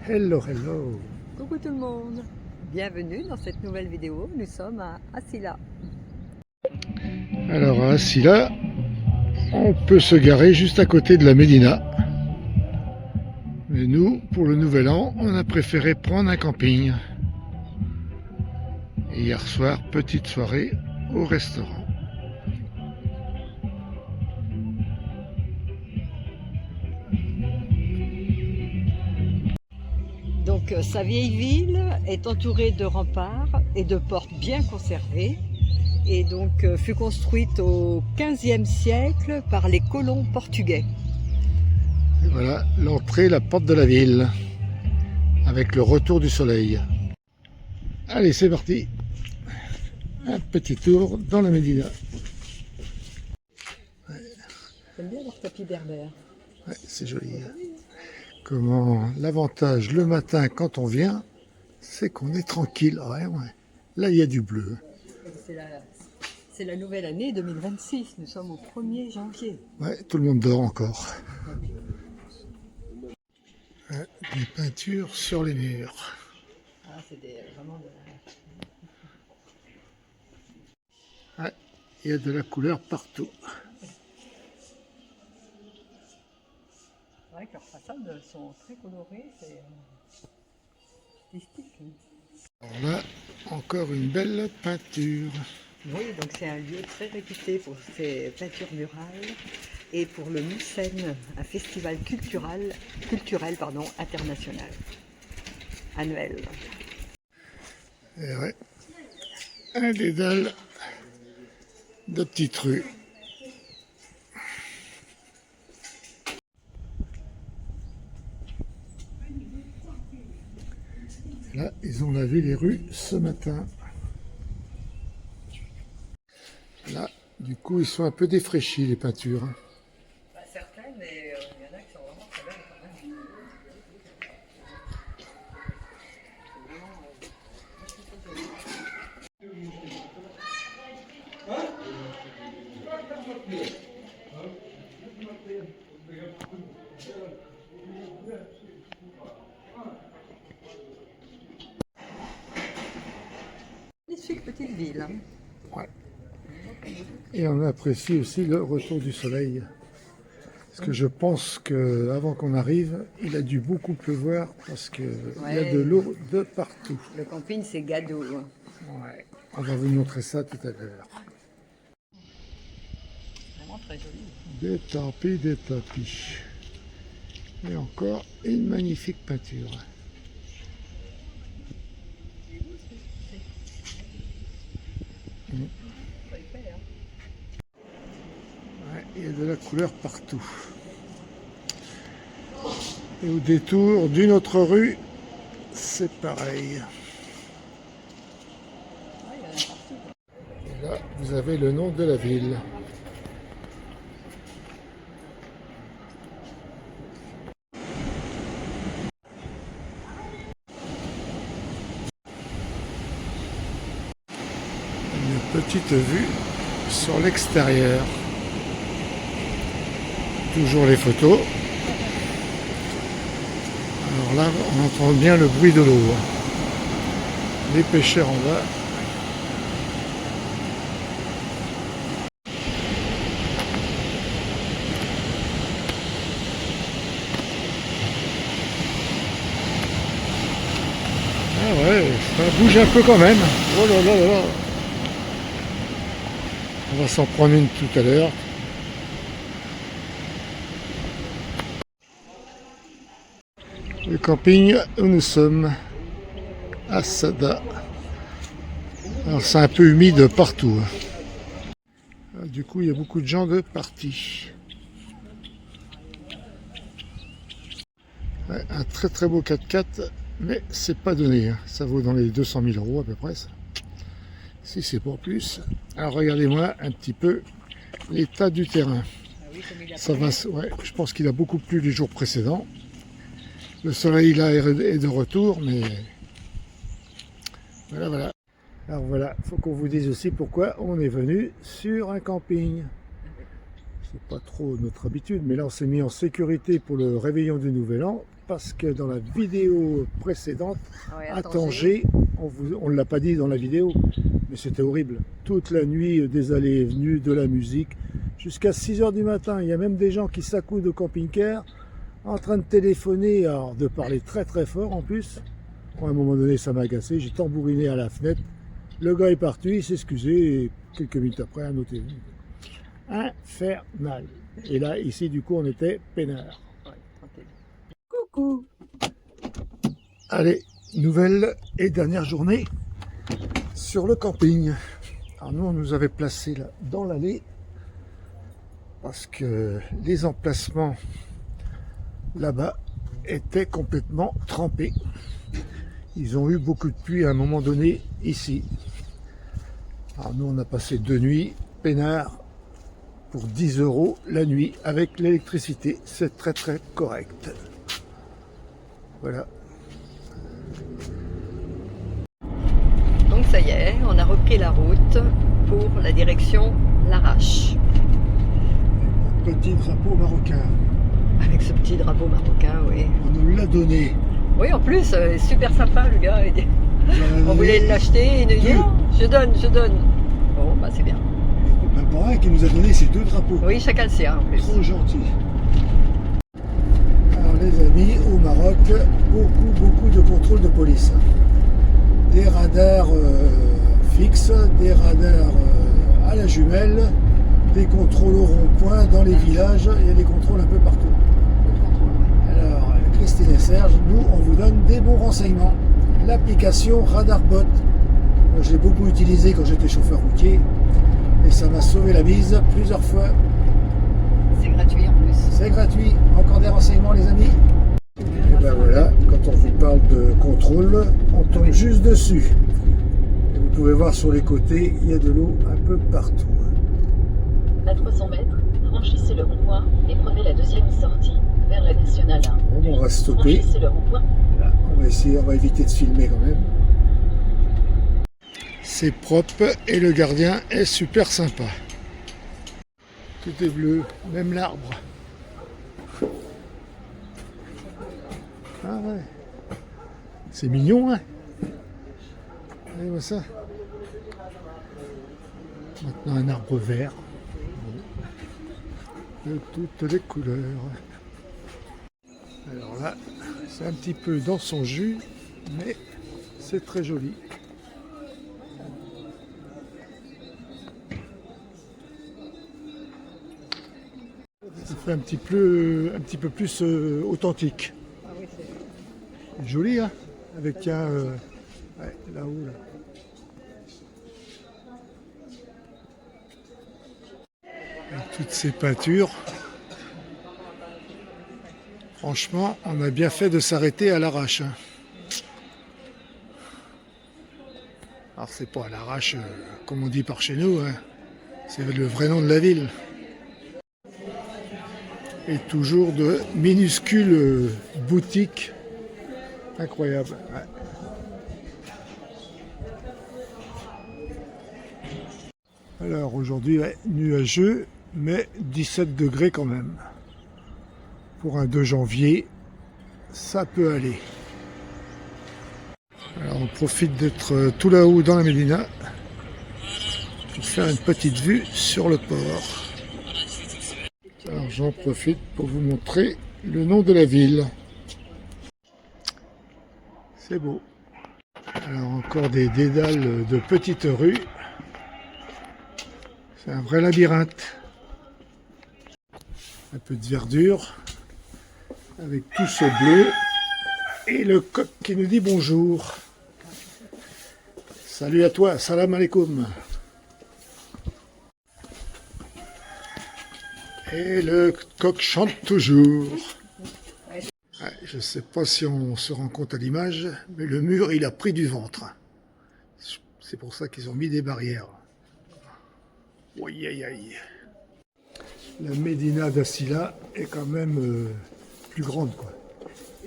Hello, hello. Coucou tout le monde, bienvenue dans cette nouvelle vidéo. Nous sommes à Asila. Alors ainsi là, on peut se garer juste à côté de la Médina. Mais nous, pour le nouvel an, on a préféré prendre un camping. Et hier soir, petite soirée au restaurant. Donc sa vieille ville est entourée de remparts et de portes bien conservées et donc fut construite au XVe siècle par les colons portugais. Et voilà l'entrée, la porte de la ville, avec le retour du soleil. Allez, c'est parti. Un petit tour dans la Médina. J'aime bien leur tapis berbère. Ouais, c'est joli. Comment l'avantage le matin quand on vient, c'est qu'on est tranquille. Ouais, ouais. Là, il y a du bleu. C'est la nouvelle année 2026, nous sommes au 1er janvier. Ouais, tout le monde dort encore. Ouais, des peintures sur les murs. Ah, c'est vraiment Ouais, il y a de la couleur partout. C'est vrai que leurs façades sont très colorées, c'est artistique. Alors là, encore une belle peinture. Oui, donc c'est un lieu très réputé pour ses peintures murales et pour le Moussen, un festival culturel international, annuel. Et ouais, un dédale de petites rues. Là, ils ont lavé les rues ce matin. Là, du coup, ils sont un peu défraîchis, les peintures. Certaines, mais il y en a qui sont vraiment très belles quand même. Magnifique petite ville. Hein. Ouais. Et on apprécie aussi le retour du soleil. Parce que je pense qu'avant qu'on arrive, il a dû beaucoup pleuvoir parce qu'il y a de l'eau de partout. Le camping, c'est Gado. Hein. Ouais. On va vous montrer ça tout à l'heure. Vraiment très joli. Des tapis, des tapis. Et encore une magnifique peinture. Ouais, il y a de la couleur partout. Et au détour d'une autre rue, c'est pareil. Et là, vous avez le nom de la ville. Une petite vue sur l'extérieur. Toujours les photos. Alors là, on entend bien le bruit de l'eau. Les pêcheurs en bas. Ah ouais, ça bouge un peu quand même. Oh là là là là. On va s'en prendre une tout à l'heure. Le camping où nous sommes, à Sada. Alors c'est un peu humide partout. Du coup, il y a beaucoup de gens de partis. Ouais, un très très beau 4x4, mais c'est pas donné. Hein. Ça vaut dans les 200 000 € à peu près. Ça. Si c'est pour plus. Alors regardez-moi un petit peu l'état du terrain. Ça va, ouais, je pense qu'il a beaucoup plu les jours précédents. Le soleil là est de retour, mais voilà, voilà. Alors voilà, il faut qu'on vous dise aussi pourquoi on est venu sur un camping. C'est pas trop notre habitude, mais là on s'est mis en sécurité pour le réveillon du Nouvel An parce que dans la vidéo précédente, Ouais, à Tanger, on ne l'a pas dit dans la vidéo, mais c'était horrible. Toute la nuit, des allées et venues, de la musique, jusqu'à 6 h du matin. Il y a même des gens qui s'accoudent au camping-car, en train de téléphoner, alors de parler très très fort en plus. Bon, à un moment donné, ça m'a agacé, j'ai tambouriné à la fenêtre. Le gars est parti, il s'est excusé, et quelques minutes après, un autre est venu. Infernal. Et là, ici, du coup, on était peinard. Ouais, tranquille. Coucou. Allez, nouvelle et dernière journée sur le camping. Alors nous, on nous avait placés là dans l'allée parce que les emplacements là-bas étaient complètement trempés. Ils ont eu beaucoup de pluie à un moment donné ici. Alors nous, on a passé 2 nuits peinard pour 10 € la nuit avec l'électricité. C'est très très correct. Voilà. Donc ça y est, on a repris la route pour la direction Larache. Petit drapeau marocain. Avec ce petit drapeau marocain, oui. On nous l'a donné. Oui, en plus, super sympa le gars. On voulait l'acheter, il nous dit oh, je donne. Bon, bah c'est bien. Ben, pour un qui nous a donné ces 2 drapeaux. Oui, chacun le sien en plus. Trop gentil. Alors les amis, au Maroc, beaucoup de contrôles de police. Des radars fixes, des radars à la jumelle, des contrôles au rond-point dans les villages, il y a des contrôles un peu partout. Alors Christine et Serge, nous on vous donne des bons renseignements. L'application Radarbot, moi je l'ai beaucoup utilisée quand j'étais chauffeur routier et ça m'a sauvé la mise plusieurs fois. C'est gratuit en plus. C'est gratuit. Encore des renseignements les amis? Et ben voilà, quand on vous parle de contrôle, on tombe juste dessus. Et vous pouvez voir sur les côtés, il y a de l'eau un peu partout. À 300 mètres, franchissez le rond-point et prenez la deuxième sortie vers la nationale 1. Bon, on va stopper. Franchissez le rond-point. Là, on va éviter de filmer quand même. C'est propre et le gardien est super sympa. Tout est bleu, même l'arbre. Ah ouais. C'est mignon, hein? Allez, vois ça. Maintenant un arbre vert. De toutes les couleurs. Alors là, c'est un petit peu dans son jus, mais c'est très joli. Ça fait un petit peu plus authentique. Ah oui, c'est Joli, hein? Avec un ouais, là-haut, là. Avec toutes ces peintures. Franchement, on a bien fait de s'arrêter à l'arrache. Hein. Alors c'est pas à l'arrache comme on dit par chez nous, hein. C'est le vrai nom de la ville. Et toujours de minuscules boutiques. Incroyable. Ouais. Alors aujourd'hui, ouais, nuageux, mais 17 degrés quand même. Pour un 2 janvier, ça peut aller. Alors on profite d'être tout là-haut dans la Médina pour faire une petite vue sur le port. Alors j'en profite pour vous montrer le nom de la ville. C'est beau. Alors encore des dédales de petites rues. C'est un vrai labyrinthe. Un peu de verdure. Avec tout ce bleu. Et le coq qui nous dit bonjour. Salut à toi, salam alaikum. Et le coq chante toujours. Ouais, je ne sais pas si on se rend compte à l'image, mais le mur, il a pris du ventre. C'est pour ça qu'ils ont mis des barrières. Aïe, aïe, aïe. La Médina d'Assila est quand même plus grande, quoi.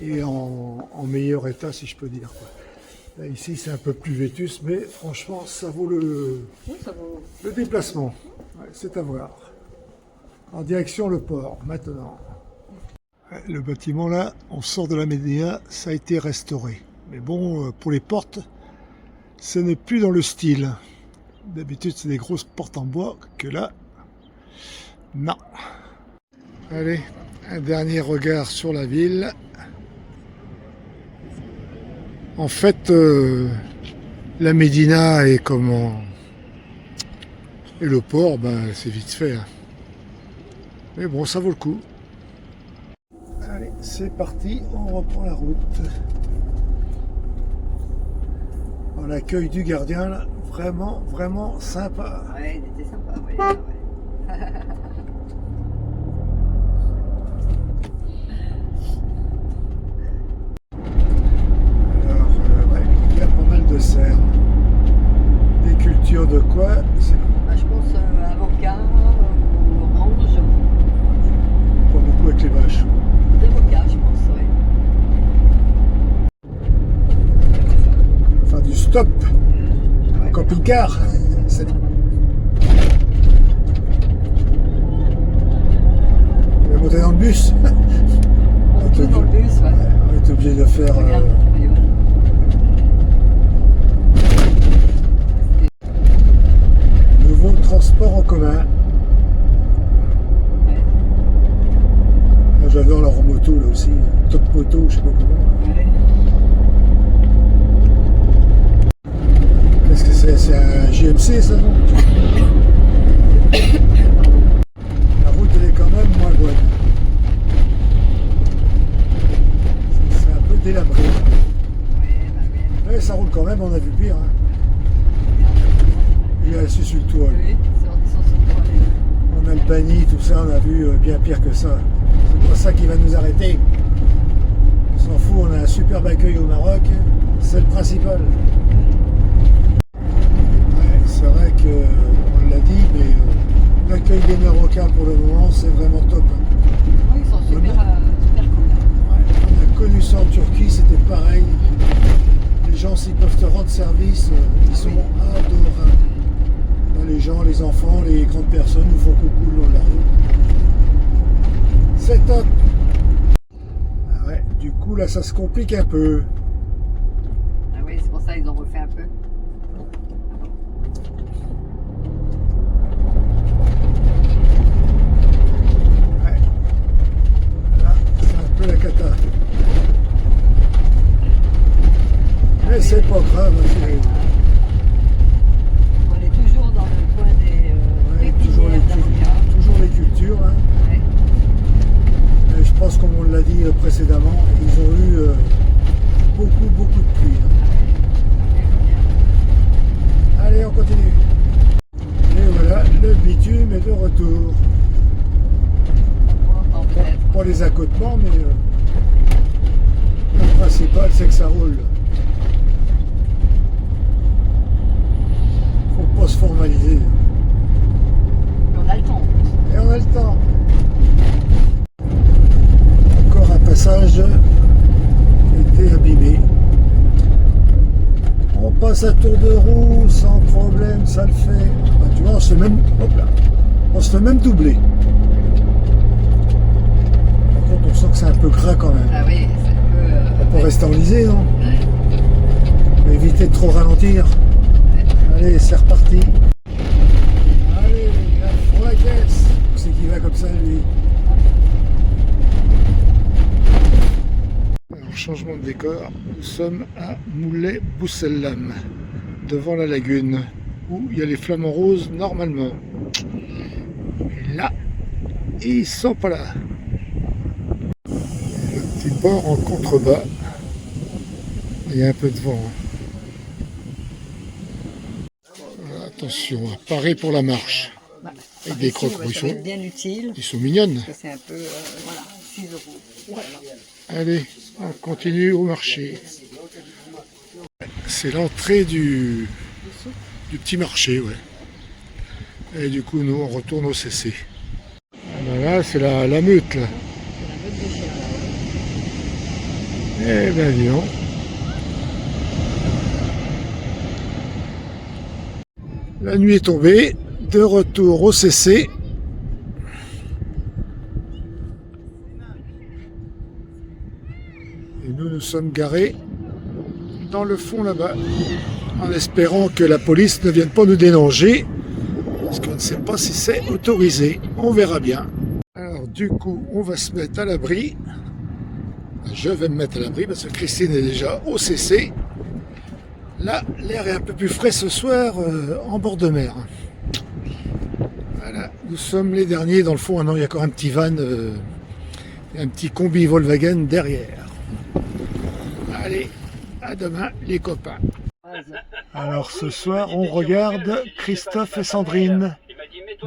Et en meilleur état, si je peux dire, quoi. Là, ici, c'est un peu plus vétus, mais franchement, ça vaut le déplacement. Ouais, c'est à voir. En direction le port, maintenant. Le bâtiment là, on sort de la Médina, ça a été restauré. Mais bon, pour les portes, ce n'est plus dans le style. D'habitude, c'est des grosses portes en bois, que là, non. Allez, un dernier regard sur la ville. En fait, la Médina est comment... Et le port, ben, c'est vite fait. Hein. Mais bon, ça vaut le coup. Allez, c'est parti, on reprend la route. L'accueil du gardien, là, vraiment, vraiment sympa. Ouais, il était sympa, ouais. Ouais. Alors, ouais, il y a pas mal de serres. Des cultures de quoi? Bah, je pense avocat ou orange. Pas beaucoup avec les vaches. D'avocat, je pense, ouais. Enfin, du stop. Ouais, Camping-car. On va monter dans le bus. on tourne dans le bus, ouais. On est obligé de faire. Regarde, Nouveau transport en commun. ouais. J'adore leur moto là aussi. Top moto, je sais pas comment. Ouais. Qu'est-ce que c'est? C'est un GMC ça, non? La route elle est quand même moins bonne. C'est un peu délabré. Ouais, bah oui. Mais ça roule quand même, on a vu pire. Hein. Il est assis sur le toit. Lui. Oui, ils sont sur le toit, les deux. En Albanie, tout ça, on a vu bien pire que ça. C'est pas ça qui va nous arrêter. On s'en fout, on a un superbe accueil au Maroc. C'est le principal. Ouais, c'est vrai qu'on l'a dit, mais l'accueil des Marocains pour le moment, c'est vraiment top. Oui, ils sont super, super cool. On a connu ça en Turquie, c'était pareil. Les gens, s'ils peuvent te rendre service, ils sont adorables. Les gens, les enfants, les grandes personnes nous font coucou le long de la route. C'est top. Ah ouais, du coup là ça se complique un peu. Ah oui, c'est pour ça qu'ils ont refait un peu. Ouais. Là, c'est un peu la cata. Mais c'est pas grave. On est toujours dans le coin des Toujours pépinières d'avocats. toujours les cultures. Hein. Ouais. Et je pense, comme on l'a dit précédemment, ils ont eu beaucoup de pluie. Hein. Allez, on continue. Et voilà, le bitume est de retour. On entend peut-être. Pas les accotements, mais le principal, c'est que ça roule. Faut pas se formaliser. On a le temps. Et on a le temps. Encore un passage qui était abîmé. On passe à tour de roue sans problème, ça le fait. Bah, tu vois, on se fait même, hop là, on se fait même doubler. Par contre, on sent que c'est un peu gras quand même. Ah oui, c'est un peu. On peut rester enlisé, non? Faut éviter de trop ralentir. Allez, c'est reparti. Allez, pour la caisse. C'est qui va comme ça, lui. Alors, changement de décor. Nous sommes à Moulay-Boussellam, devant la lagune, où il y a les flamants roses normalement. Et là, ils sont pas là. Le petit port en contrebas. Il y a un peu de vent. Hein. Attention, pareil pour la marche. Bah, Avec des ici, crocs, ouais, ils ça va sont, être bien utile. ils sont mignonnes. Parce que c'est un peu. Voilà, 6 €. Voilà. Allez, on continue au marché. C'est l'entrée du petit marché, ouais. Et du coup, nous, on retourne au CC. Ah ben là, c'est la meute, là. Eh ben, dis donc. La nuit est tombée, de retour au CC. nous sommes garés dans le fond là-bas, en espérant que la police ne vienne pas nous déranger, parce qu'on ne sait pas si c'est autorisé. On verra bien. Alors du coup, on va se mettre à l'abri. Je vais me mettre à l'abri parce que Christine est déjà au CC. Là, l'air est un peu plus frais ce soir en bord de mer. Voilà, nous sommes les derniers. Dans le fond, non, il y a encore un petit van, et un petit combi Volkswagen derrière. Allez, à demain les copains. Alors ce soir, on regarde Christophe et Sandrine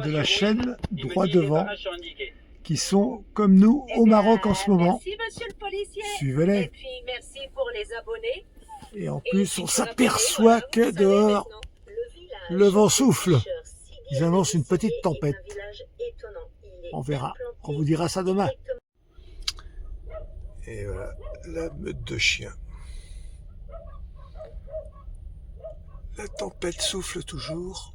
de la chaîne Droit Devant, qui sont comme nous au Maroc en ce moment. Merci monsieur le policier. Suivez-les. Et puis merci pour les abonnés. Et en plus, on s'aperçoit que dehors, le vent souffle. Ils annoncent une petite tempête. On verra. On vous dira ça demain. Et voilà, la meute de chiens. La tempête souffle toujours.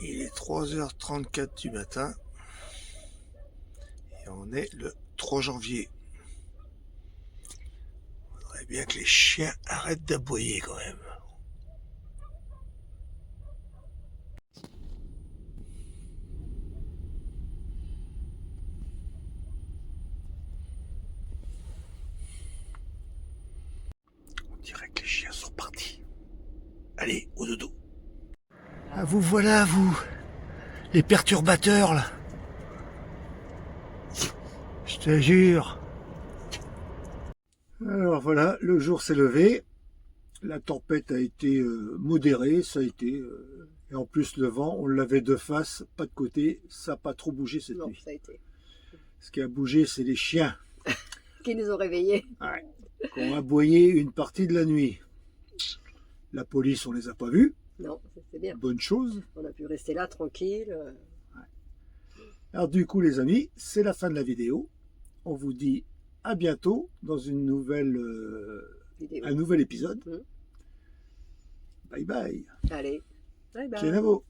Il est 3h34 du matin. Et on est le 3 janvier. Il faudrait bien que les chiens arrêtent d'aboyer quand même. On dirait que les chiens sont partis. Allez, au dodo. Ah, vous voilà, vous, les perturbateurs, là. Je te jure. Alors voilà, le jour s'est levé. La tempête a été modérée, ça a été. Et en plus, le vent, on l'avait de face, pas de côté. Ça n'a pas trop bougé cette nuit. Ça a été. Ce qui a bougé, c'est les chiens. Qui nous ont réveillés. Ouais, qui ont aboyé une partie de la nuit. La police, on les a pas vus. Non, c'est bien. Bonne chose. On a pu rester là tranquille. Alors du coup, les amis, c'est la fin de la vidéo. On vous dit à bientôt dans une nouvelle, un nouvel épisode. Bye bye. Allez, bye bye. Kenavo.